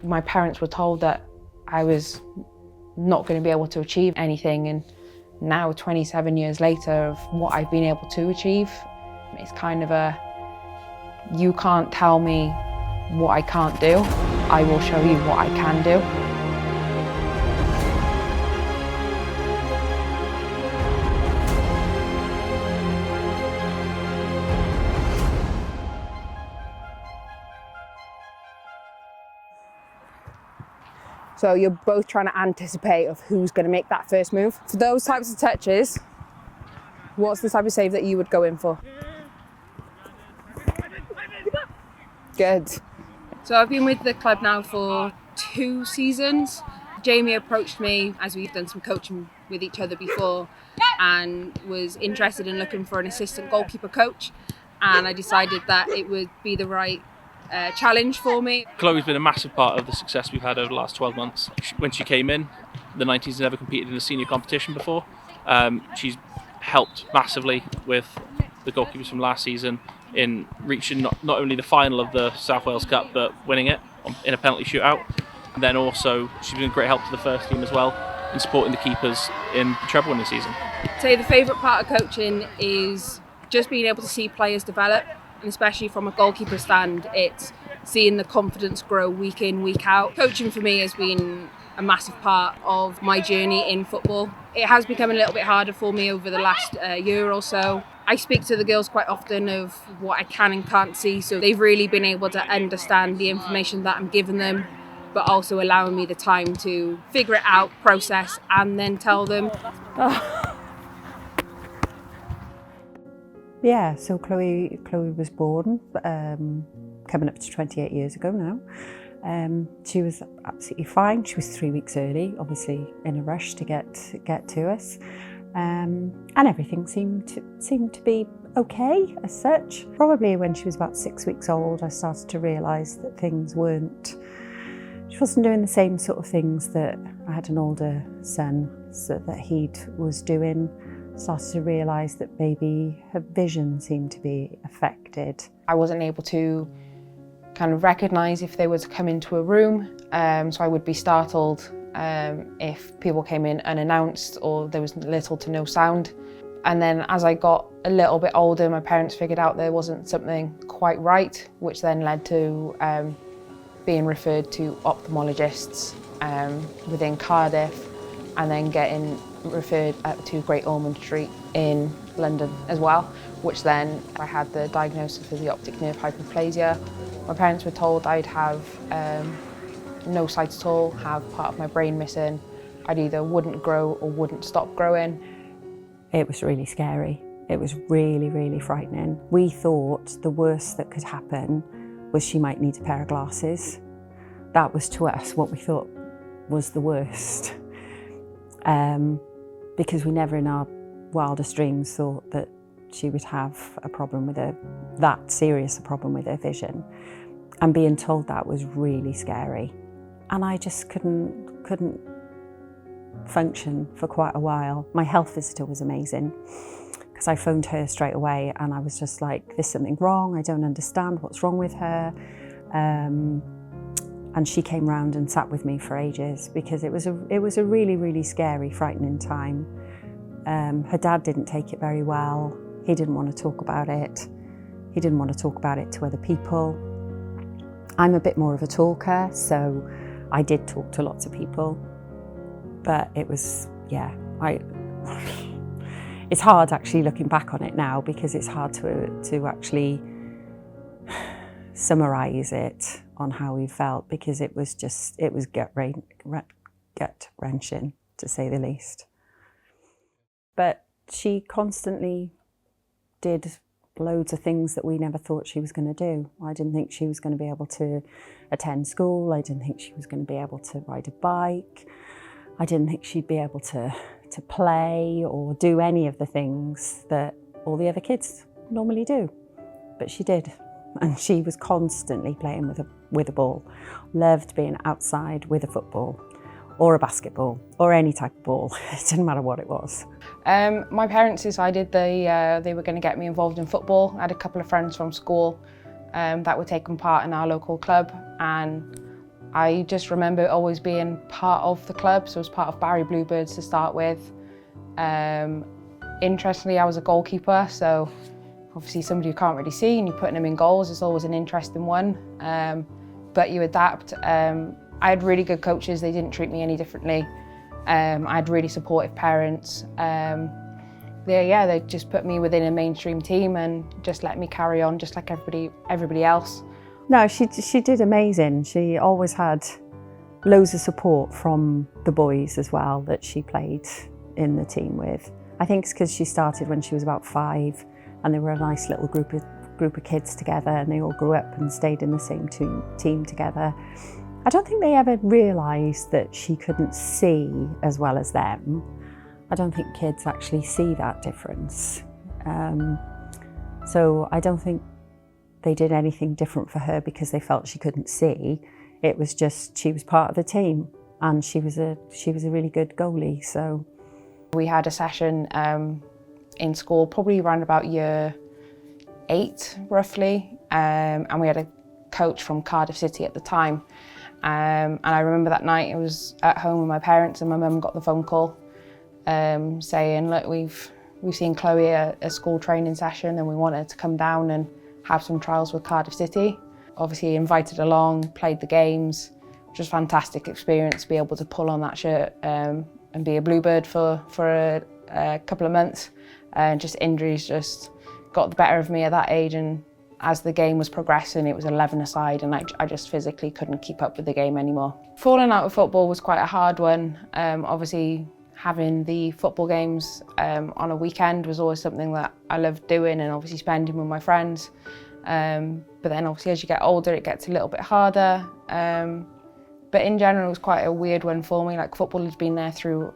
My parents were told that I was not going to be able to achieve anything, and now 27 years later of what I've been able to achieve, it's kind of a, you can't tell me what I can't do, I will show you what I can do. So you're both trying to anticipate of who's going to make that first move. For those types of touches, what's the type of save that you would go in for? Good. So I've been with the club now for 2 seasons. Jamie approached me as we've done some coaching with each other before and was interested in looking for an assistant goalkeeper coach, and I decided that it would be the right challenge for me. Chloe's been a massive part of the success we've had over the last 12 months. When she came in, the 90s never competed in a senior competition before. She's helped massively with the goalkeepers from last season in reaching not only the final of the South Wales Cup, but winning it in a penalty shootout. And then also, she's been a great help to the first team as well in supporting the keepers in the treble winning season. I'd say the favourite part of coaching is just being able to see players develop, and especially from a goalkeeper stand, it's seeing the confidence grow week in, week out. Coaching for me has been a massive part of my journey in football. It has become a little bit harder for me over the last year or so. I speak to the girls quite often of what I can and can't see, so they've really been able to understand the information that I'm giving them, but also allowing me the time to figure it out, process, and then tell them. Yeah, so Chloe was born coming up to 28 years ago now. She was absolutely fine. She was 3 weeks early, obviously in a rush to get to us, and everything seemed to be okay as such. Probably when she was about 6 weeks old, I started to realise that things weren't. She wasn't doing the same sort of things that I had an older son that he was doing. Started to realise that maybe her vision seemed to be affected. I wasn't able to kind of recognise if they were to come into a room, so I would be startled if people came in unannounced or there was little to no sound. And then as I got a little bit older, my parents figured out there wasn't something quite right, which then led to being referred to ophthalmologists within Cardiff, and then getting referred up to Great Ormond Street in London as well, which then I had the diagnosis of the optic nerve hyperplasia. My parents were told I'd have no sight at all, have part of my brain missing. I'd either wouldn't grow or wouldn't stop growing. It was really scary. It was really, really frightening. We thought the worst that could happen was she might need a pair of glasses. That was to us what we thought was the worst. Because we never in our wildest dreams thought that she would have a problem with that serious a problem with her vision. And being told that was really scary. And I just couldn't function for quite a while. My health visitor was amazing, because I phoned her straight away and I was just like, there's something wrong, I don't understand what's wrong with her. And she came round and sat with me for ages, because it was a really, really scary, frightening time. Her dad didn't take it very well. He didn't want to talk about it. He didn't want to talk about it to other people. I'm a bit more of a talker, so I did talk to lots of people. But it was, it's hard actually looking back on it now, because it's hard to actually summarise it on how we felt, because it was gut-wrenching, to say the least. But she constantly did loads of things that we never thought she was going to do. I didn't think she was going to be able to attend school. I didn't think she was going to be able to ride a bike. I didn't think she'd be able to play or do any of the things that all the other kids normally do. But she did. And she was constantly playing with a ball. Loved being outside with a football or a basketball or any type of ball. It didn't matter what it was. My parents decided they were going to get me involved in football. I had a couple of friends from school that were taking part in our local club, and I just remember always being part of the club, so I was part of Barry Bluebirds to start with. Interestingly, I was a goalkeeper, so obviously somebody you can't really see and you're putting them in goals is always an interesting one, but you adapt. I had really good coaches, they didn't treat me any differently. I had really supportive parents. They just put me within a mainstream team and just let me carry on just like everybody else. No, she did amazing. She always had loads of support from the boys as well that she played in the team with. I think it's because she started when she was about 5 and they were a nice little group of kids together and they all grew up and stayed in the same team together. I don't think they ever realised that she couldn't see as well as them. I don't think kids actually see that difference. So I don't think they did anything different for her because they felt she couldn't see. It was just she was part of the team and she was a really good goalie. So we had a session in school, probably around about year 8 roughly, and we had a coach from Cardiff City at the time. And I remember that night I was at home with my parents and my mum got the phone call saying, look, we've seen Chloe at a school training session and we want her to come down and have some trials with Cardiff City. Obviously invited along, played the games, which was a fantastic experience to be able to pull on that shirt and be a Bluebird for a couple of months. And just injuries just got the better of me at that age, and as the game was progressing it was 11-a-side and I just physically couldn't keep up with the game anymore. Falling out of football was quite a hard one. Obviously having the football games on a weekend was always something that I loved doing and obviously spending with my friends. But then obviously as you get older it gets a little bit harder. But in general it was quite a weird one for me. Like football has been there through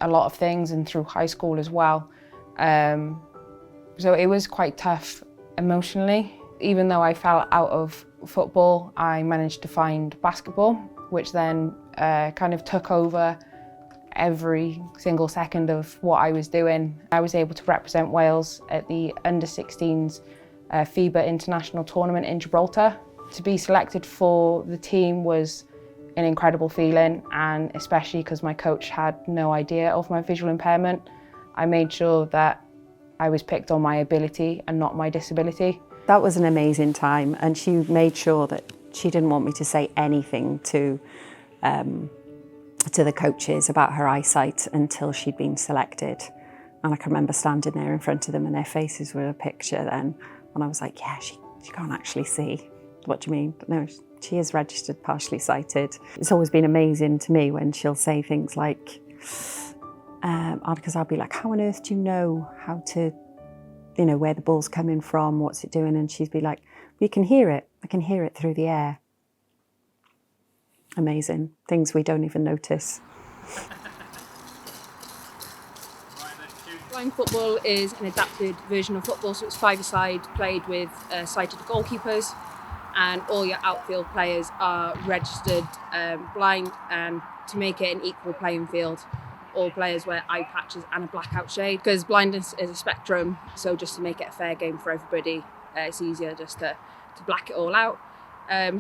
a lot of things and through high school as well. So it was quite tough emotionally. Even though I fell out of football, I managed to find basketball, which then kind of took over every single second of what I was doing. I was able to represent Wales at the under-16s FIBA International Tournament in Gibraltar. To be selected for the team was an incredible feeling, and especially because my coach had no idea of my visual impairment. I made sure that I was picked on my ability and not my disability. that was an amazing time, and she made sure that she didn't want me to say anything to the coaches about her eyesight until she'd been selected. And I can remember standing there in front of them and their faces were a picture then. And I was like, yeah, she can't actually see. What do you mean? No, she is registered partially sighted. It's always been amazing to me when she'll say things like, because I'll be like, how on earth do you know how to, where the ball's coming from, what's it doing? And she'd be like, you can hear it. I can hear it through the air. Amazing. Things we don't even notice. Blind football is an adapted version of football, so it's five-a-side, played with sighted goalkeepers, and all your outfield players are registered blind, and to make it an equal playing field, all players wear eye patches and a blackout shade, because blindness is a spectrum, so just to make it a fair game for everybody, it's easier just to black it all out.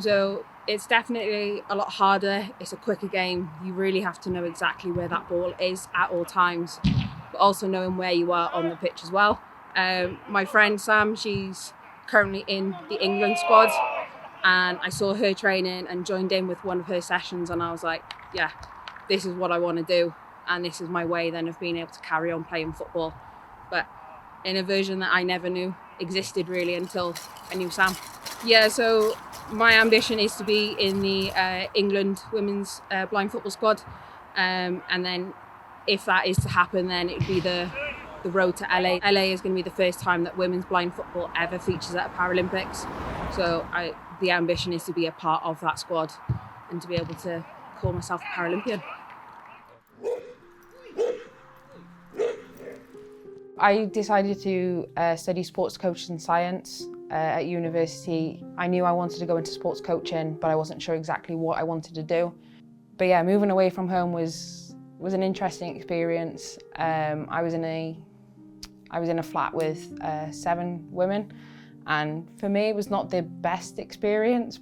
So it's definitely a lot harder, it's a quicker game, you really have to know exactly where that ball is at all times, but also knowing where you are on the pitch as well. My friend Sam, she's currently in the England squad, and I saw her training and joined in with one of her sessions, and I was like, yeah, this is what I want to do, and this is my way then of being able to carry on playing football, but in a version that I never knew existed really until I knew Sam. Yeah, so my ambition is to be in the England women's blind football squad, and then if that is to happen, then it would be the road to LA. LA is going to be the first time that women's blind football ever features at a Paralympics. So the ambition is to be a part of that squad and to be able to call myself a Paralympian. I decided to study sports coaching science at university. I knew I wanted to go into sports coaching, but I wasn't sure exactly what I wanted to do. But yeah, moving away from home was an interesting experience. I was in a flat with 7 women, and for me it was not the best experience.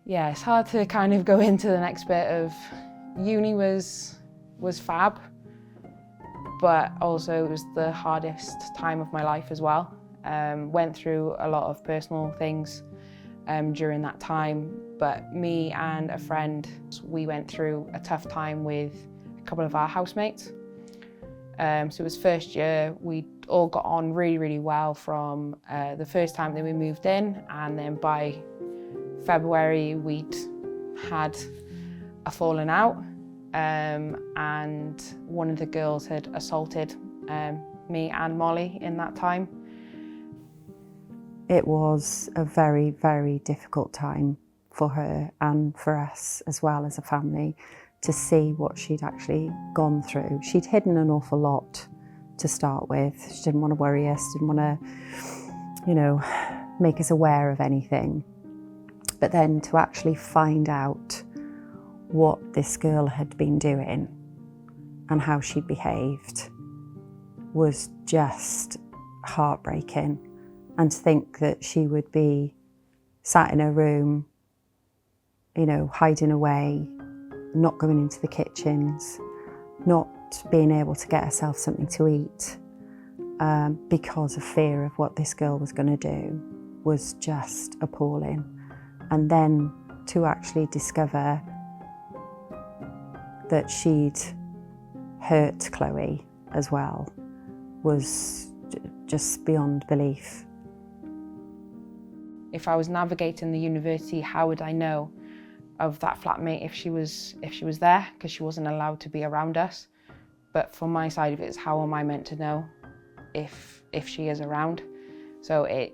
Yeah, it's hard to kind of go into the next bit of uni was fab, but also it was the hardest time of my life as well. Went through a lot of personal things during that time, but me and a friend, we went through a tough time with a couple of our housemates. So it was first year, we all got on really, really well from the first time that we moved in, and then by February we'd had a falling out, and one of the girls had assaulted me and Molly in that time. It was a very, very difficult time for her and for us as well as a family to see what she'd actually gone through. She'd hidden an awful lot to start with. She didn't want to worry us, didn't want to, you know, make us aware of anything. But then to actually find out what this girl had been doing and how she'd behaved was just heartbreaking. And to think that she would be sat in her room, you know, hiding away, not going into the kitchens, not being able to get herself something to eat because of fear of what this girl was going to do was just appalling. And then to actually discover that she'd hurt Chloe as well was just beyond belief. If I was navigating the university, how would I know of that flatmate if she was there, because she wasn't allowed to be around us? But from my side of it, it's how am I meant to know if she is around? So it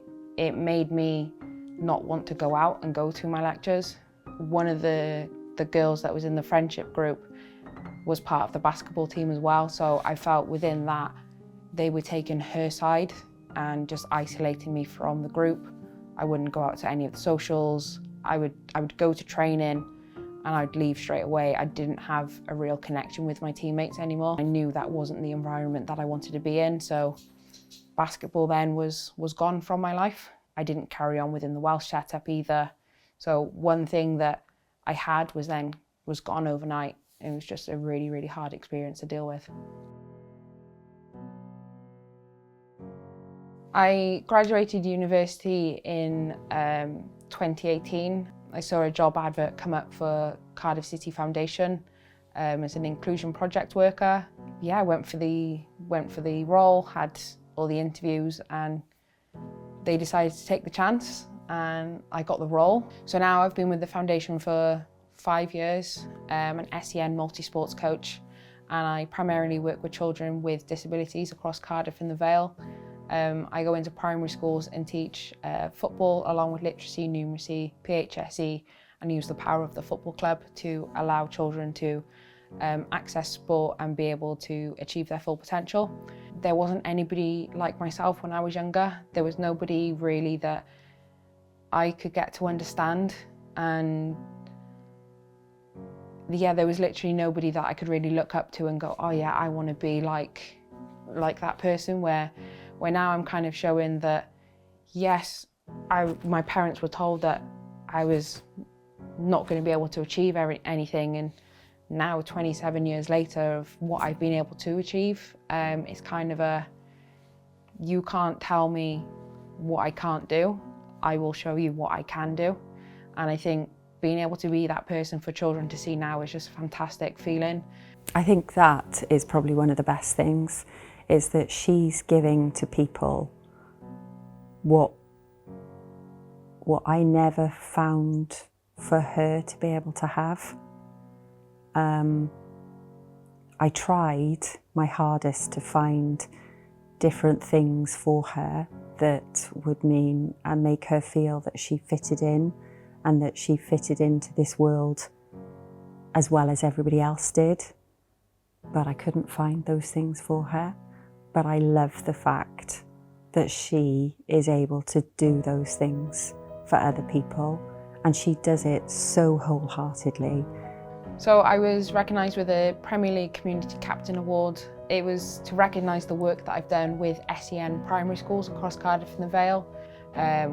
made me not want to go out and go to my lectures. One of the girls that was in the friendship group was part of the basketball team as well, so I felt within that they were taking her side and just isolating me from the group. I wouldn't go out to any of the socials. I would go to training and I'd leave straight away. I didn't have a real connection with my teammates anymore. I knew that wasn't the environment that I wanted to be in, so basketball then was gone from my life. I didn't carry on within the Welsh setup either. So one thing that I had was gone overnight. It was just a really, really hard experience to deal with. I graduated university in 2018. I saw a job advert come up for Cardiff City Foundation as an inclusion project worker. Yeah, I went for the role, had all the interviews, and they decided to take the chance and I got the role. So now I've been with the foundation for 5 years, an SEN multi-sports coach, and I primarily work with children with disabilities across Cardiff and the Vale. I go into primary schools and teach football along with literacy, numeracy, PHSE, and use the power of the football club to allow children to access sport and be able to achieve their full potential. There wasn't anybody like myself when I was younger. There was nobody really that I could get to understand, and yeah, there was literally nobody that I could really look up to and go, oh yeah, I want to be like that person, where now I'm kind of showing that, yes, my parents were told that I was not going to be able to achieve anything, and now 27 years later of what I've been able to achieve, it's kind of you can't tell me what I can't do, I will show you what I can do. And I think being able to be that person for children to see now is just a fantastic feeling. I think that is probably one of the best things, is that she's giving to people what I never found for her to be able to have. I tried my hardest to find different things for her that would mean and make her feel that she fitted in, and that she fitted into this world as well as everybody else did. But I couldn't find those things for her. But I love the fact that she is able to do those things for other people, and she does it so wholeheartedly. So I was recognised with a Premier League Community Captain Award. It was to recognise the work that I've done with SEN primary schools across Cardiff and the Vale.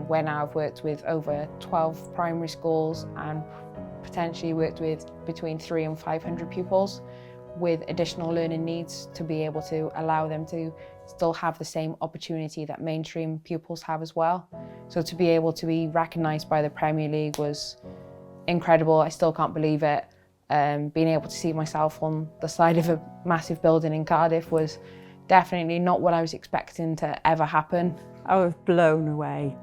where now I've worked with over 12 primary schools and potentially worked with between 300 and 500 pupils with additional learning needs to be able to allow them to still have the same opportunity that mainstream pupils have as well. So to be able to be recognised by the Premier League was incredible. I still can't believe it. Being able to see myself on the side of a massive building in Cardiff was definitely not what I was expecting to ever happen. I was blown away,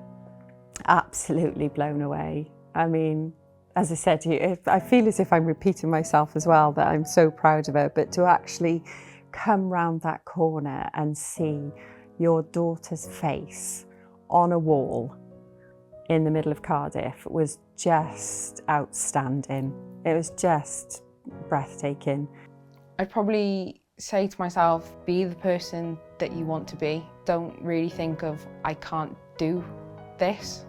absolutely blown away. I mean, as I said to you, I feel as if I'm repeating myself as well, that I'm so proud of her, but to actually come round that corner and see your daughter's face on a wall in the middle of Cardiff was just outstanding. It was just breathtaking. I'd probably say to myself, be the person that you want to be. Don't really think of, I can't do this,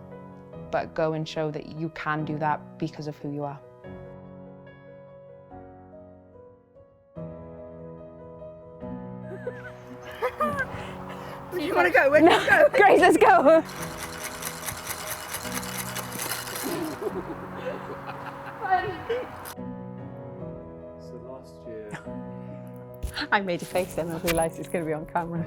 but go and show that you can do that because of who you are. You want to go? Where do you go? Grace, let's go! So last year... I made a face then, I realised it's going to be on camera.